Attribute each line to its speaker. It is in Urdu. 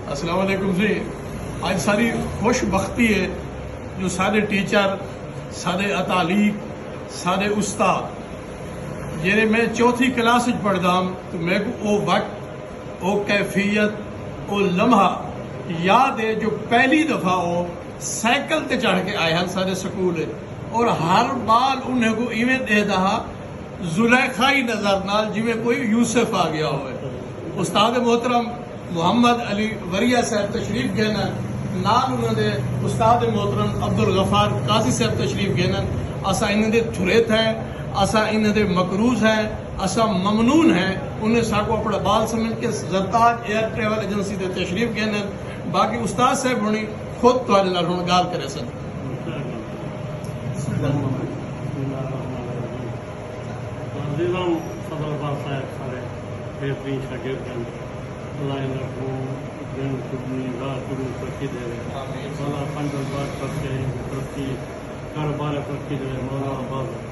Speaker 1: السلام علیکم جی. آج ساری خوش بختی ہے جو سارے ٹیچر، سارے اطالق، سارے استاد جی میں چوتھی کلاس پڑھتا ہوں تو میرے کو وہ وقت، وہ کیفیت، وہ لمحہ یاد ہے جو پہلی دفعہ وہ سائیکل تے چڑھ کے آئے ہیں سارے سکول اور ہر بال انہیں کو ایویں دے دہا زلیخائی نظر نال جی کوئی یوسف آ گیا ہوئے. استاد محترم محمد علی وریہ صاحب تشریف گئے نال انہوں نے استاد محترم عبدالغفار قاضی صاحب تشریف گئے. اسا انہوں دے تھریت ہیں، اسا انہوں دے مقروض ہیں، اسا ممنون ہیں. انہیں ساکو اپنا بال سمجھ کے زرتاج ایئر ٹریول ایجنسی دے تشریف گئے. باقی استاد صاحب ہونی خود تھوڑے نال ہوں گال کرے سن.
Speaker 2: عزیزم صدر بار صاحب سارے بہترین شاگرد ہیں. اللہ ان کو دن کبھی رات کبھی ترقی دے رہے. مولا پنج بار کر کے ترقی کاروبار ترقی دے. مولا آباد.